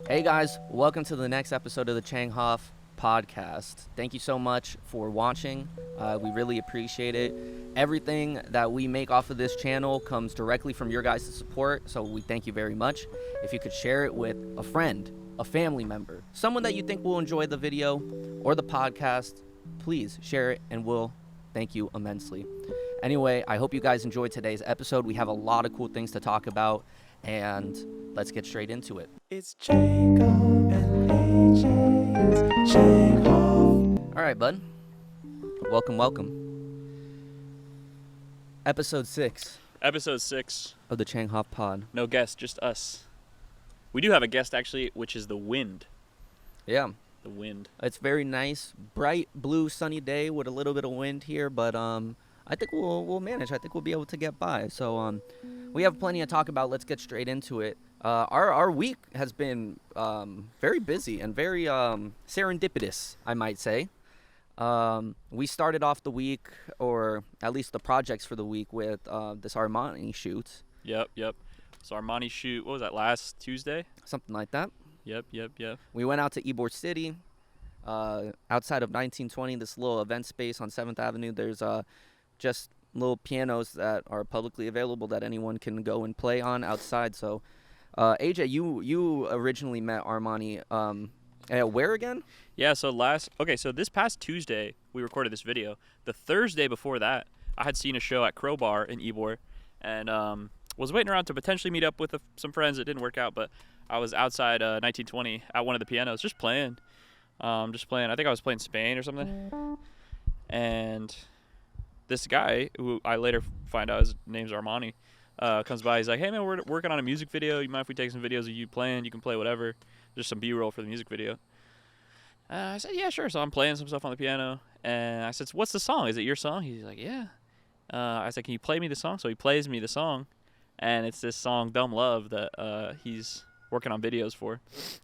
Hey guys, welcome to the next episode of the Chang podcast. Thank you so much for watching. We really appreciate it. Everything that we make off of this channel comes directly from your guys' support, so we thank you very much. If you could share it with a friend, a family member, someone that you think will enjoy the video or the podcast, please share it and we'll thank you immensely. Anyway, I hope you guys enjoyed today's episode. We have a lot of cool things to talk about, and let's get straight into it. It's Jacob and AJ's Denhoff. All right, bud. Welcome. Episode 6 Episode 6. of the Chang pod. No guest, just us. We do have a guest, actually, which is the wind. Yeah, The wind. it's very nice, bright blue, sunny day with a little bit of wind here, but I think we'll manage. I think we'll be able to get by. So we have plenty to talk about. Let's get straight into it. Our week has been very busy and very serendipitous, I might say. We started off the week, or at least the projects for the week, with this Rmoney shoot, Yep. So Rmoney shoot, what was that, last Tuesday? something like that. Yep. We went out to Ybor City, outside of 1920, this little event space on 7th Avenue. There's just little pianos that are publicly available that anyone can go and play on outside. So, AJ, you originally met Rmoney where again? Yeah, so this past Tuesday, we recorded this video. The Thursday before that, I had seen a show at Crowbar in Ybor, and was waiting around to potentially meet up with some friends. It didn't work out, but I was outside 1920 at one of the pianos just playing. I think I was playing Spain or something. And this guy, who I later find out his name's Rmoney, comes by. He's like, hey, man, we're working on a music video. You mind if we take some videos of you playing? You can play whatever. Just some B-roll for the music video. I said, yeah, sure. So I'm playing some stuff on the piano. And I said, so what's the song? Is it your song? He's like, yeah. I said, can you play me the song? So he plays me the song. And it's this song, Dumb Love, that he's working on videos for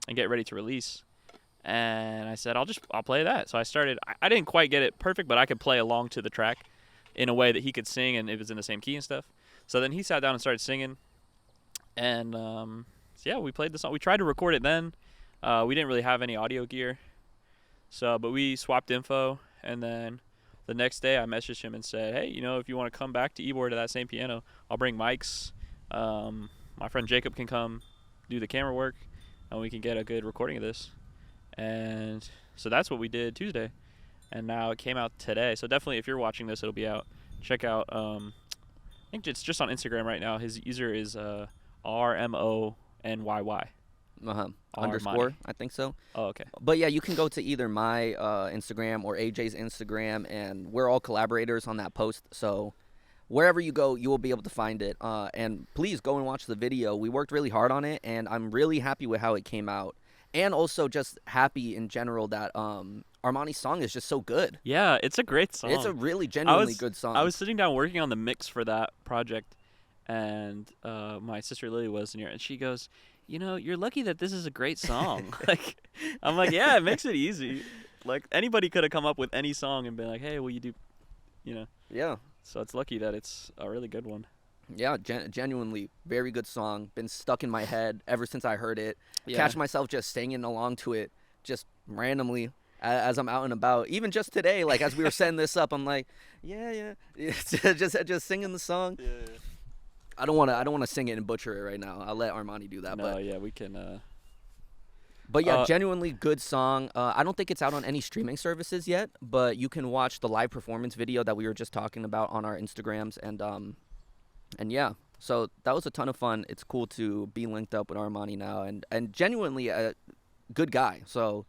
and get ready to release. And I said, I'll play that. So I started. I didn't quite get it perfect, but I could play along to the track in a way that he could sing, and it was in the same key and stuff. So then he sat down and started singing. And so yeah, we played the song. We tried to record it then. We didn't really have any audio gear. But we swapped info, and then the next day I messaged him and said, hey, if you want to come back to Ybor to that same piano, I'll bring mics. My friend Jacob can come do the camera work, and we can get a good recording of this. And so that's what we did Tuesday, and now it came out today. So definitely, if you're watching this, it'll be out. Check out, I think it's just on Instagram right now. His user is RMONYY. Underscore, I think so. Oh, okay. But yeah, you can go to either my Instagram or AJ's Instagram, and we're all collaborators on that post. So wherever you go, you will be able to find it. And please go and watch the video. We worked really hard on it, and I'm really happy with how it came out. And also just happy in general that Rmoney's song is just so good. Yeah, it's a great song. It's a really genuinely good song. I was sitting down working on the mix for that project, and my sister Lily was in here, and she goes, you're lucky that this is a great song. I'm like, yeah, it makes it easy. Like, anybody could have come up with any song and been like, hey, will you do, Yeah. So it's lucky that it's a really good one. Yeah, genuinely very good song. Been stuck in my head ever since I heard it. Yeah. Catch myself just singing along to it just randomly as I'm out and about. Even just today, like as we were setting this up, I'm like, yeah. just singing the song. Yeah. I don't want to sing it and butcher it right now. I'll let Rmoney do that. No, but yeah, we can. But yeah, genuinely good song. I don't think it's out on any streaming services yet, but you can watch the live performance video that we were just talking about on our Instagrams, and yeah, so that was a ton of fun. It's cool to be linked up with Rmoney now, and genuinely a good guy. So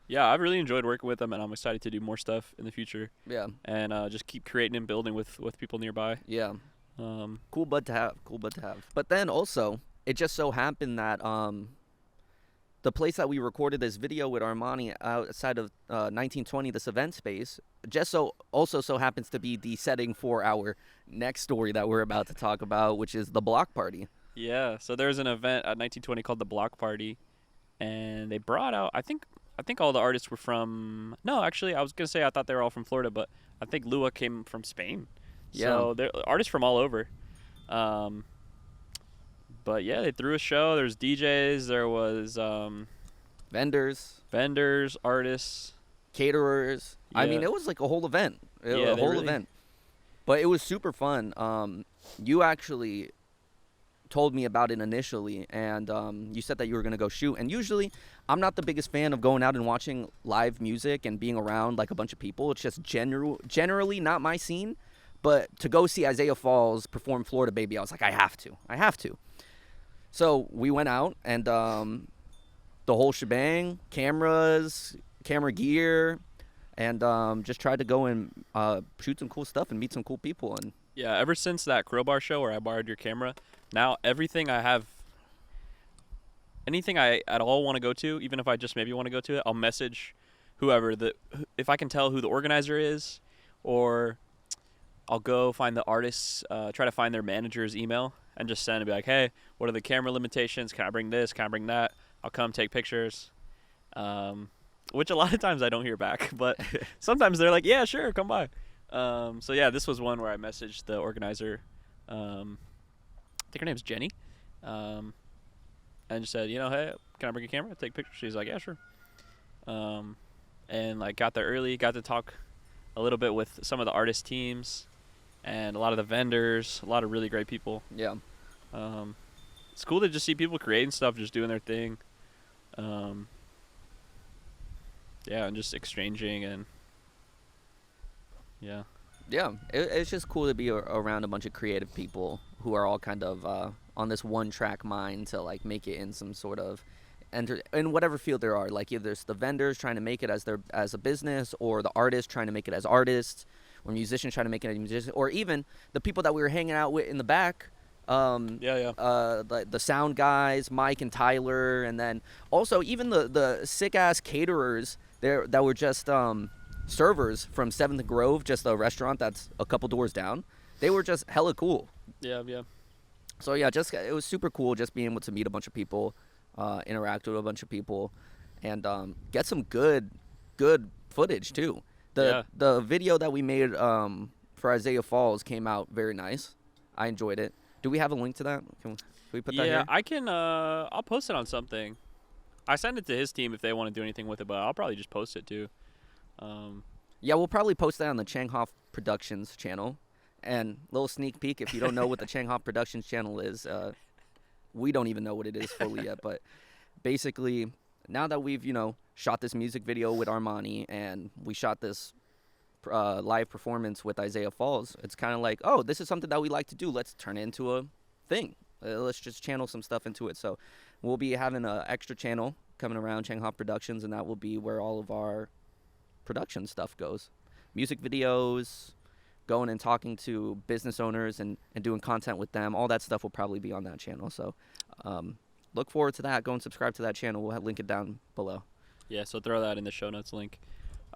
yeah, I've really enjoyed working with him, and I'm excited to do more stuff in the future. Yeah, and just keep creating and building with people nearby. Yeah, cool bud to have. But then also, it just so happened that the place that we recorded this video with Rmoney outside of 1920, this event space, just so happens to be the setting for our next story that we're about to talk about, which is the block party. Yeah, so there's an event at 1920 called the Block Party, and they brought out, I think all the artists were from, no, actually, I was going to say I thought they were all from Florida, but I think Lua came from Spain. Yeah. So they're artists from all over. But yeah, they threw a show. There's DJs. There was vendors, artists, caterers. I mean, Yeah. it was like a whole event. Yeah, A they whole really- event. But it was super fun. You actually told me about it initially, and you said that you were going to go shoot. And usually, I'm not the biggest fan of going out and watching live music and being around like a bunch of people. It's just generally not my scene. But to go see Isaiah Falls perform Florida Baby, I was like, I have to. So we went out, and the whole shebang, cameras, camera gear, and just tried to go and shoot some cool stuff and meet some cool people. And Yeah, ever since that Crowbar show where I borrowed your camera, now everything I have, anything I at all want to go to, even if I just maybe want to go to it, I'll message whoever, if I can tell who the organizer is, or I'll go find the artists, try to find their manager's email, and just send and be like, hey, what are the camera limitations? Can I bring this? Can I bring that? I'll come take pictures. Which a lot of times I don't hear back, but sometimes they're like, yeah, sure, come by. So yeah, this was one where I messaged the organizer. I think her name's Jenny. And just said, hey, can I bring a camera? Take pictures. She's like, yeah, sure. And like got there early, got to talk a little bit with some of the artist teams and a lot of the vendors, a lot of really great people. yeah, It's cool to just see people creating stuff, just doing their thing. Yeah, and just exchanging and yeah. it's just cool to be around a bunch of creative people who are all kind of on this one track mind to like make it in some sort of in whatever field there are. Like either there's the vendors trying to make it as a business, or the artists trying to make it as artists, or musicians trying to make it as musicians, or even the people that we were hanging out with in the back. The sound guys, Mike and Tyler, and then also even the sick ass caterers there that were just servers from 7th Grove, just a restaurant that's a couple doors down. They were just hella cool. Yeah. So yeah, it was super cool just being able to meet a bunch of people, interact with a bunch of people, and get some good footage too. The video that we made for Isaiah Falls came out very nice. I enjoyed it. Do we have a link to that? Can we put that here? Yeah, I can. I'll post it on something. I send it to his team if they want to do anything with it, but I'll probably just post it too. Yeah, we'll probably post that on the Changhoff Productions channel. And little sneak peek, if you don't know what the Changhoff Productions channel is, we don't even know what it is fully yet. But basically, now that we've shot this music video with Rmoney and we shot this live performance with Isaiah Falls, it's kind of like, oh, this is something that we like to do. Let's turn it into a thing. Let's just channel some stuff into it. So we'll be having an extra channel coming around, Changhoff Productions, and that will be where all of our production stuff goes. Music videos, going and talking to business owners and doing content with them. All that stuff will probably be on that channel. So look forward to that. Go and subscribe to that channel. We'll link it down below. Yeah, so throw that in the show notes link.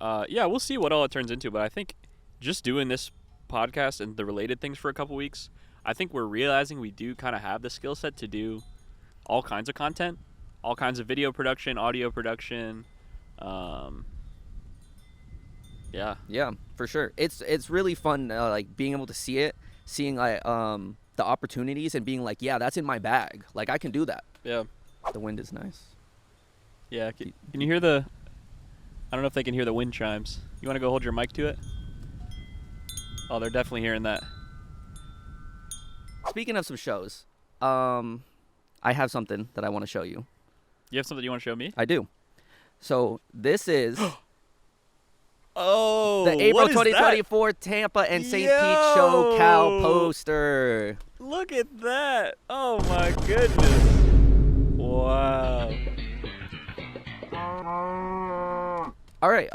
Yeah, we'll see what all it turns into, but I think just doing this podcast and the related things for a couple weeks, I think we're realizing we do kind of have the skill set to do all kinds of content, all kinds of video production, audio production. Yeah, for sure. It's really fun, like being able to see it, seeing like the opportunities and being like, yeah, that's in my bag. Like I can do that. Yeah. The wind is nice. Yeah. Can you hear the? I don't know if they can hear the wind chimes. You want to go hold your mic to it? Oh, they're definitely hearing that. Speaking of some shows, I have something that I want to show you. You have something you want to show me? I do. So this is Oh, the April what is that? 2024 Tampa and St. Pete Show Cal poster. Look at that. Oh my goodness. Wow. All right.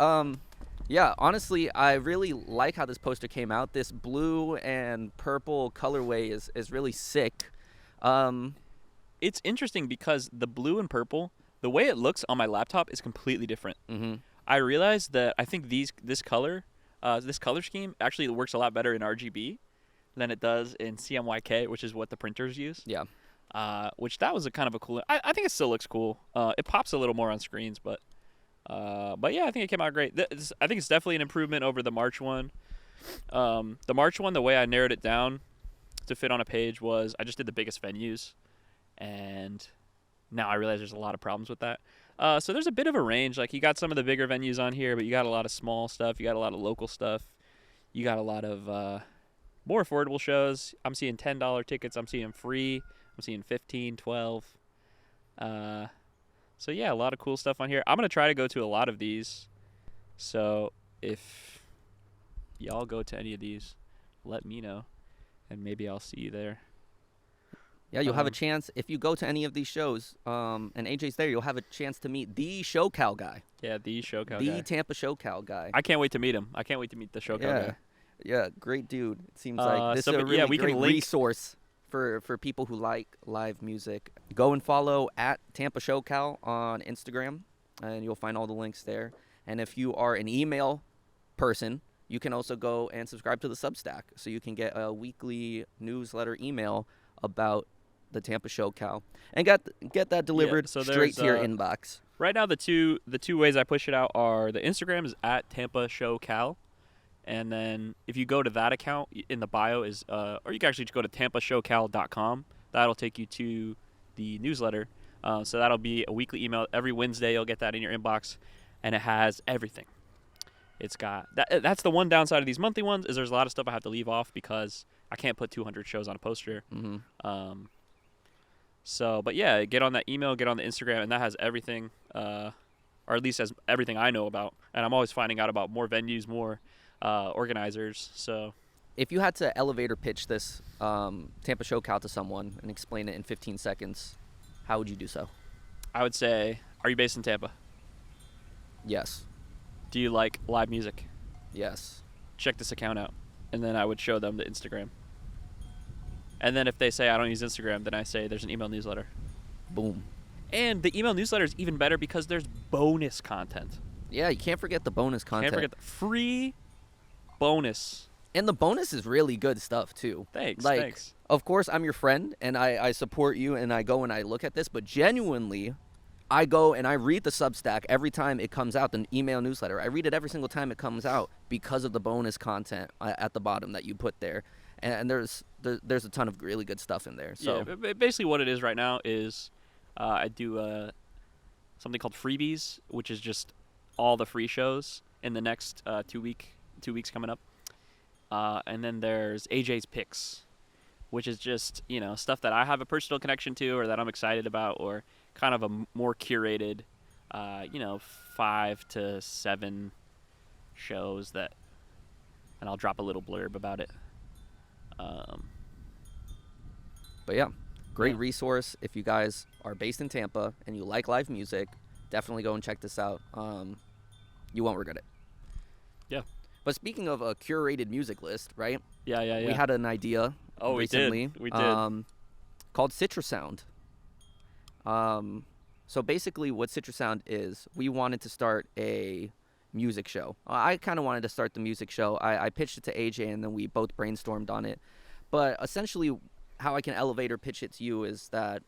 Yeah, honestly, I really like how this poster came out. This blue and purple colorway is really sick. It's interesting because the blue and purple, the way it looks on my laptop is completely different. Mm-hmm. I realized that I think this color scheme actually works a lot better in RGB than it does in CMYK, which is what the printers use. Yeah. Which that was a kind of a cool. I think it still looks cool. It pops a little more on screens, but yeah, I think it came out great. I think it's definitely an improvement over the March one. The March one, the way I narrowed it down to fit on a page was I just did the biggest venues, and now I realize there's a lot of problems with that. So there's a bit of a range. Like, you got some of the bigger venues on here, but you got a lot of small stuff. You got a lot of local stuff. You got a lot of more affordable shows. I'm seeing $10 tickets. I'm seeing free. I'm seeing 15, 12. So yeah, a lot of cool stuff on here. I'm gonna try to go to a lot of these. So if y'all go to any of these, let me know, and maybe I'll see you there. Yeah, you'll have a chance if you go to any of these shows, and AJ's there. You'll have a chance to meet the Show Cal guy. Yeah, the Show Cal the guy. Tampa Show Cal guy. I can't wait to meet him. I can't wait to meet the Show Cal guy. Yeah, great dude. It seems like this so, is a but really yeah, we can great link- resource for people who like live music. Go and follow at Tampa Show Cal on Instagram, and you'll find all the links there. And if you are an email person, you can also go and subscribe to the Substack, so you can get a weekly newsletter email about the Tampa Show Cal, and get that delivered so straight to your there's, inbox. Right now, the two ways I push it out are the Instagram is at Tampa Show Cal, and then if you go to that account in the bio is, or you can actually just go to tampashowcal.com. That'll take you to the newsletter. So that'll be a weekly email every Wednesday. You'll get that in your inbox, and it has everything. It's got that's the one downside of these monthly ones is there's a lot of stuff I have to leave off because I can't put 200 shows on a poster. Mm-hmm. So, but yeah, get on that email, get on the Instagram, and that has everything, or at least has everything I know about. And I'm always finding out about more venues, more organizers. So, if you had to elevator pitch this Tampa Show Cal to someone and explain it in 15 seconds, how would you do so? I would say, are you based in Tampa? Yes. Do you like live music? Yes. Check this account out. And then I would show them the Instagram. And then if they say I don't use Instagram, then I say there's an email newsletter. Boom. And the email newsletter is even better because there's bonus content. Yeah, you can't forget the bonus content. Can't forget the free bonus. And the bonus is really good stuff, too. Thanks. Of course, I'm your friend, and I support you, and I go and I look at this, but genuinely, I go and I read the Substack every time it comes out, the email newsletter. I read it every single time it comes out because of the bonus content at the bottom that you put there. And there's a ton of really good stuff in there. So yeah, basically what it is right now is I do something called freebies, which is just all the free shows in the next 2 weeks coming up. And then there's AJ's Picks, which is just, stuff that I have a personal connection to or that I'm excited about, or kind of a more curated, 5 to 7 shows and I'll drop a little blurb about it. But yeah, great resource. If you guys are based in Tampa and you like live music, definitely go and check this out. You won't regret it. Yeah. But speaking of a curated music list, right? Yeah. We had an idea recently. We did. Called Citrasound. So basically what Citrasound is, we wanted to start a music show. I kind of wanted to start the music show. I pitched it to AJ, and then we both brainstormed on it. But essentially how I can elevator pitch it to you is that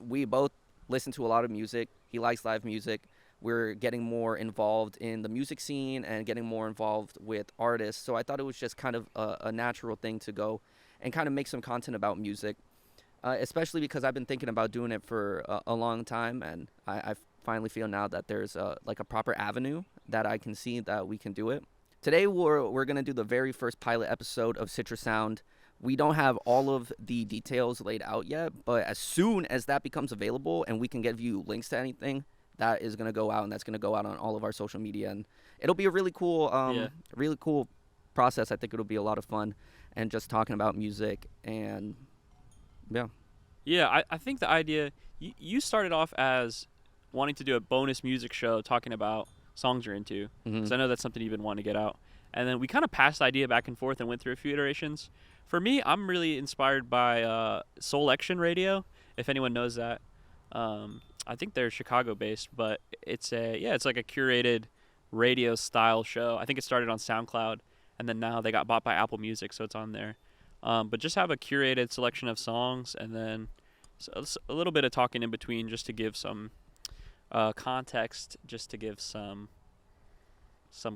we both listen to a lot of music. He likes live music. We're getting more involved in the music scene and getting more involved with artists. So I thought it was just kind of a natural thing to go and kind of make some content about music, especially because I've been thinking about doing it for a long time, and I finally feel now that there's a proper avenue that I can see that we can do it. Today we're going to do the very first pilot episode of Citrasound. We don't have all of the details laid out yet, but as soon as that becomes available and we can give you links to anything, that is going to go out, and that's going to go out on all of our social media, and it'll be a really cool process. I think it'll be a lot of fun, and just talking about music, and I think the idea, you started off as wanting to do a bonus music show talking about songs you're into, because I know that's something you've been wanting to get out, and then we kind of passed the idea back and forth and went through a few iterations. For me, I'm really inspired by Soul Action Radio, if anyone knows that. I think they're Chicago-based, but it's like a curated radio-style show. I think it started on SoundCloud, and then now they got bought by Apple Music, so it's on there. But just have a curated selection of songs, and then a little bit of talking in between just to give some context, just to give some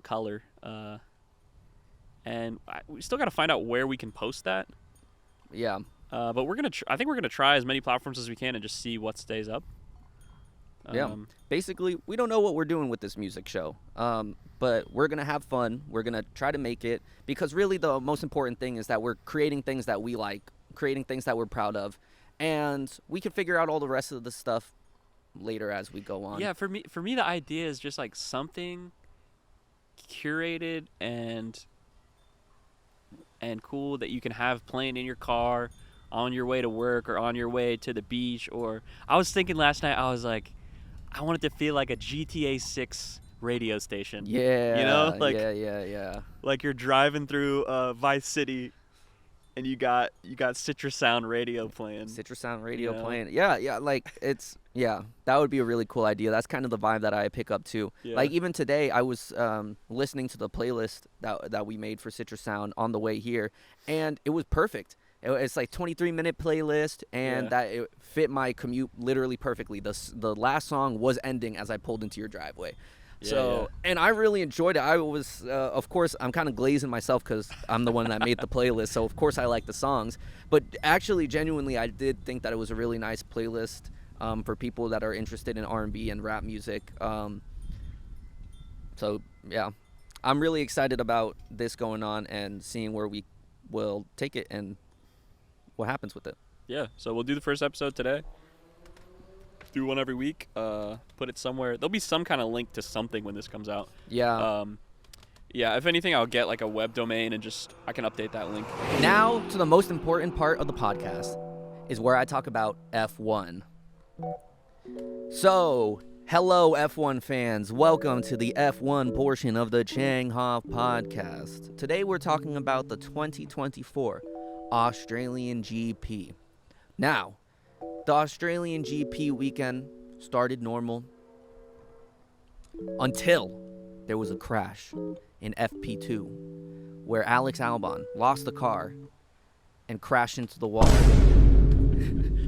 color. And we still got to find out where we can post that. Yeah. But I think we're gonna try as many platforms as we can and just see what stays up. Yeah. Basically, we don't know what we're doing with this music show, but we're going to have fun. We're going to try to make it, because really the most important thing is that we're creating things that we like, creating things that we're proud of, and we can figure out all the rest of the stuff later as we go on. Yeah, for me, the idea is just like something curated and cool that you can have playing in your car on your way to work or on your way to the beach. Or I was thinking last night, I was like, I want it to feel like a GTA 6 radio station. Yeah. You know, like yeah. like you're driving through Vice City, and you got Citrus Sound radio playing. Citrus Sound radio You know? playing. Yeah. Like that would be a really cool idea. That's kind of the vibe that I pick up too. Yeah. Like even today, I was listening to the playlist that we made for Citrus Sound on the way here, and it was perfect. It's like 23-minute playlist, and that it fit my commute literally perfectly. The last song was ending as I pulled into your driveway. And I really enjoyed it. I was, of course, I'm kind of glazing myself because I'm the one that made the playlist, so of course I like the songs. But actually, genuinely, I did think that it was a really nice playlist for people that are interested in R&B and rap music. So, yeah, I'm really excited about this going on and seeing where we will take it and what happens with it. Yeah, so we'll do the first episode today. Do one every week. Put it somewhere. There'll be some kind of link to something when this comes out. Yeah. Yeah, if anything, I'll get like a web domain and I can update that link. Now to the most important part of the podcast is where I talk about F1. So, hello F1 fans. Welcome to the F1 portion of the Chang podcast. Today we're talking about the 2024 Australian GP. Now, the Australian GP weekend started normal until there was a crash in FP2 where Alex Albon lost the car and crashed into the wall.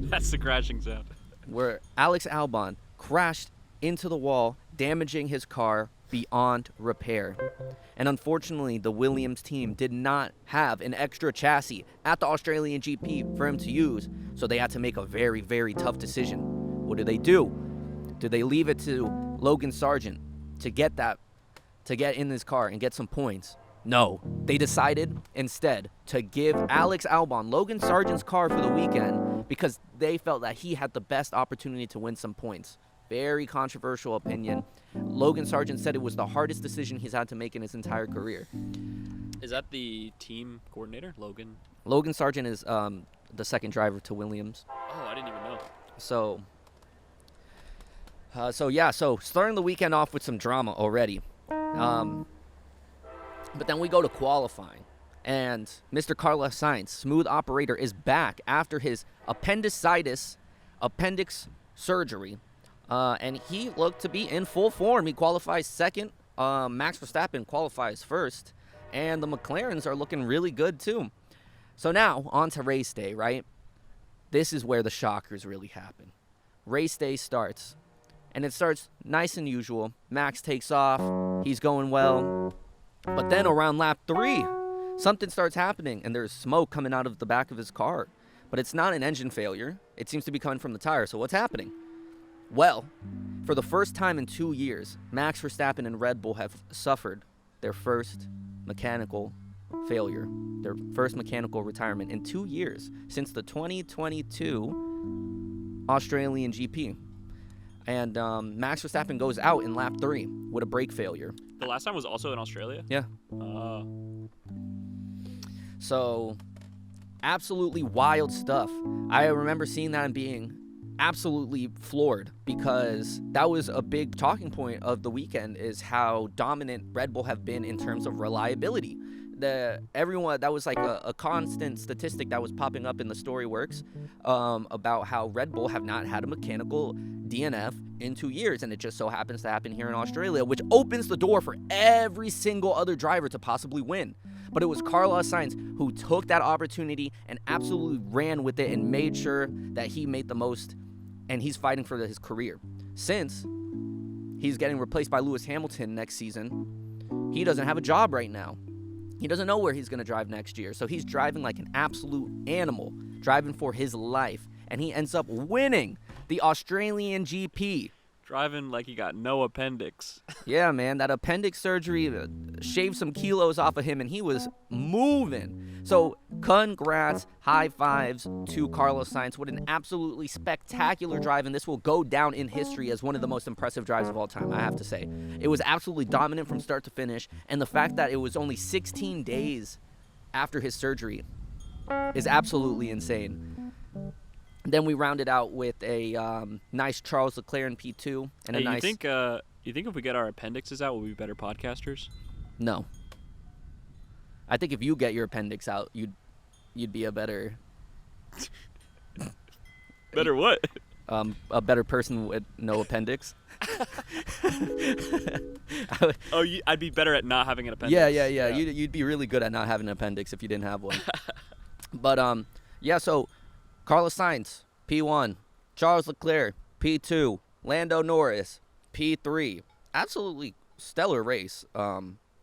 That's the crashing sound. Where Alex Albon crashed into the wall, damaging his car beyond repair. And unfortunately, the Williams team did not have an extra chassis at the Australian GP for him to use, so they had to make a very, very tough decision. What do? Do they leave it to Logan Sargent to get in his car and get some points? No. They decided instead to give Alex Albon Logan Sargent's car for the weekend because they felt that he had the best opportunity to win some points. Very controversial opinion. Logan Sargent said it was the hardest decision he's had to make in his entire career. Is that the team coordinator, Logan? Logan Sargent is the second driver to Williams. Oh, I didn't even know. So starting the weekend off with some drama already. But then we go to qualifying. And Mr. Carlos Sainz, smooth operator, is back after his appendix surgery. And he looked to be in full form. He qualifies second. Max Verstappen qualifies first. And the McLarens are looking really good, too. So now, on to race day, right? This is where the shockers really happen. Race day starts. And it starts nice and usual. Max takes off. He's going well. But then around lap 3, something starts happening. And there's smoke coming out of the back of his car. But it's not an engine failure. It seems to be coming from the tire. So what's happening? Well, for the first time in 2 years, Max Verstappen and Red Bull have suffered their first mechanical failure, their first mechanical retirement in 2 years since the 2022 Australian GP. And Max Verstappen goes out in lap 3 with a brake failure. The last time was also in Australia? Yeah. So, absolutely wild stuff. I remember seeing that and being absolutely floored because that was a big talking point of the weekend, is how dominant Red Bull have been in terms of reliability. Everyone, that was like a constant statistic that was popping up in the story works about how Red Bull have not had a mechanical DNF in 2 years, and it just so happens to happen here in Australia, which opens the door for every single other driver to possibly win. But it was Carlos Sainz who took that opportunity and absolutely ran with it and made sure that he made the most, and he's fighting for his career. Since he's getting replaced by Lewis Hamilton next season, he doesn't have a job right now. He doesn't know where he's going to drive next year, so he's driving like an absolute animal. driving for his life, and he ends up winning the Australian GP. Driving like he got no appendix. Yeah, man, that appendix surgery shaved some kilos off of him, and he was moving. So congrats, high fives to Carlos Sainz. What an absolutely spectacular drive, and this will go down in history as one of the most impressive drives of all time, I have to say. It was absolutely dominant from start to finish, and the fact that it was only 16 days after his surgery is absolutely insane. Then we rounded out with a nice Charles Leclerc in P2 and a nice. You think if we get our appendixes out, we'll be better podcasters? No. I think if you get your appendix out, you'd be a better. Better what? A better person with no appendix. I'd be better at not having an appendix. Yeah. You'd be really good at not having an appendix if you didn't have one. But yeah. So Carlos Sainz, P1, Charles Leclerc, P2, Lando Norris, P3. Absolutely stellar race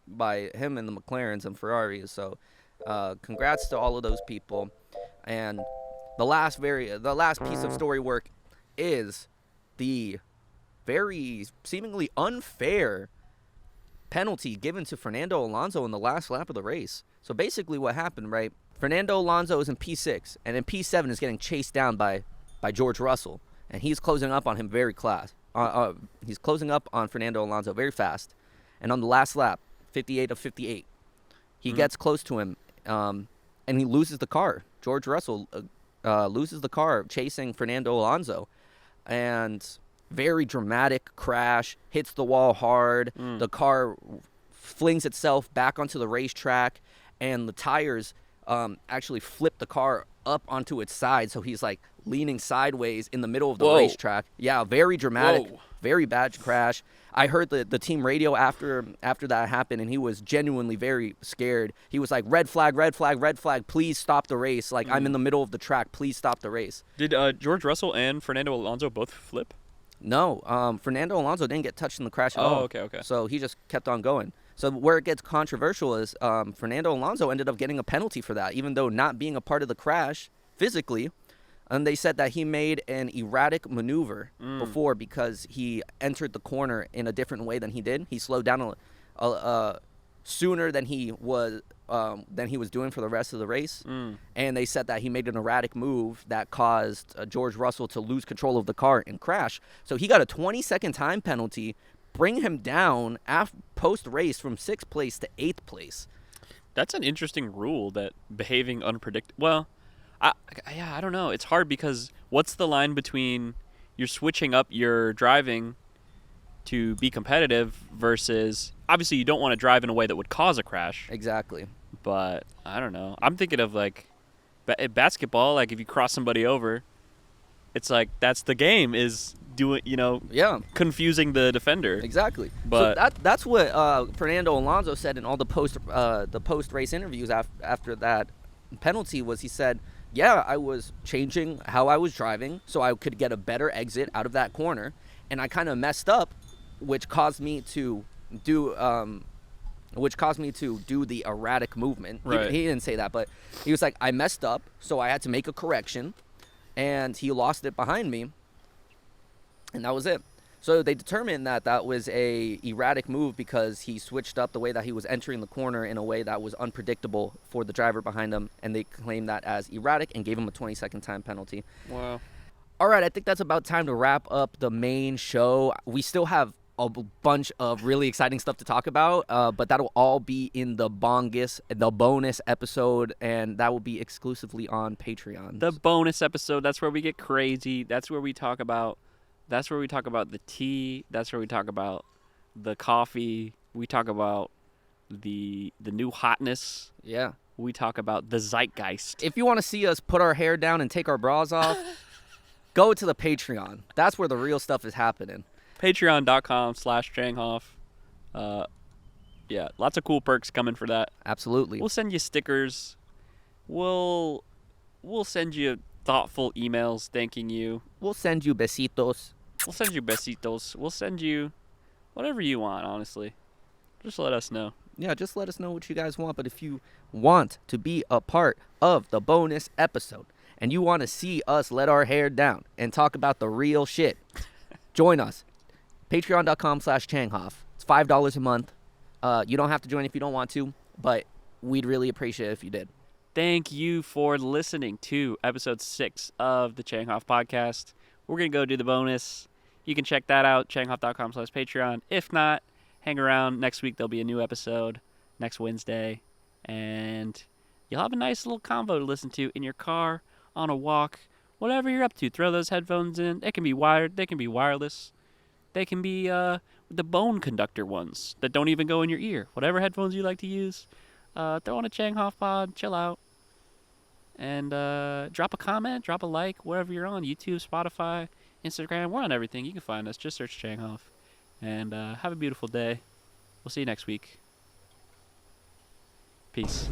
by him and the McLarens and Ferraris. So congrats to all of those people. And the last piece of story work is the very seemingly unfair penalty given to Fernando Alonso in the last lap of the race. So basically what happened, right? Fernando Alonso is in P6, and in P7 is getting chased down by George Russell, and he's closing up on him he's closing up on Fernando Alonso very fast, and on the last lap, 58 of 58, he gets close to him, and he loses the car. George Russell loses the car chasing Fernando Alonso, and very dramatic crash, hits the wall hard. The car flings itself back onto the racetrack, and the tires actually flip the car up onto its side, so he's like leaning sideways in the middle of the racetrack. Yeah, very dramatic, very bad crash. I heard the team radio after that happened, and he was genuinely very scared. He was like, red flag, red flag, red flag, please stop the race. Like, I'm in the middle of the track, please stop the race. Did George Russell and Fernando Alonso both flip? No, Fernando Alonso didn't get touched in the crash at all. Oh, okay. So he just kept on going. So where it gets controversial is Fernando Alonso ended up getting a penalty for that, even though not being a part of the crash physically. And they said that he made an erratic maneuver before because he entered the corner in a different way than he did. He slowed down sooner than he was doing for the rest of the race. And they said that he made an erratic move that caused George Russell to lose control of the car and crash. So he got a 20-second time penalty, bring him down post-race from 6th place to 8th place. That's an interesting rule, that behaving unpredictable. Well, I don't know. It's hard because what's the line between you're switching up your driving to be competitive versus obviously you don't want to drive in a way that would cause a crash. Exactly. But I don't know. I'm thinking of like basketball. Like if you cross somebody over, it's like that's the game is doing. Confusing the defender. Exactly. But so that's what Fernando Alonso said in all the post race interviews after that penalty was he said, yeah, I was changing how I was driving so I could get a better exit out of that corner, and I kind of messed up, which caused me to do the erratic movement. Right. He didn't say that, but he was like, I messed up, so I had to make a correction, and he lost it behind me, and that was it. So they determined that was a erratic move because he switched up the way that he was entering the corner in a way that was unpredictable for the driver behind him, and they claimed that as erratic and gave him a 20-second time penalty. Wow. All right, I think that's about time to wrap up the main show. We still have a bunch of really exciting stuff to talk about, but that'll all be in the bonus episode, and that will be exclusively on Patreon. The bonus episode, that's where we get crazy. That's where we talk about the tea. That's where we talk about the coffee. We talk about the new hotness. Yeah. We talk about the zeitgeist. If you want to see us put our hair down and take our bras off, go to the Patreon. That's where the real stuff is happening. Patreon.com/Changhoff. Yeah, lots of cool perks coming for that. Absolutely. We'll send you stickers. We'll send you thoughtful emails thanking you. We'll send you besitos. We'll send you besitos. We'll send you whatever you want, honestly. Just let us know. Yeah, just let us know what you guys want. But if you want to be a part of the bonus episode and you want to see us let our hair down and talk about the real shit, join us. Patreon.com/Changhoff. It's $5 a month. You don't have to join if you don't want to, but we'd really appreciate it if you did. Thank you for listening to episode 6 of the Changhoff podcast. We're going to go do the bonus. You can check that out, changhoff.com/Patreon. If not, hang around. Next week there'll be a new episode, next Wednesday. And you'll have a nice little convo to listen to in your car, on a walk, whatever you're up to. Throw those headphones in. They can be wired. They can be wireless. They can be the bone conductor ones that don't even go in your ear. Whatever headphones you like to use, throw on a Changhoff pod, chill out. And drop a comment, drop a like, wherever you're on. YouTube, Spotify, Instagram. We're on everything. You can find us. Just search Changhoff. And have a beautiful day. We'll see you next week. Peace.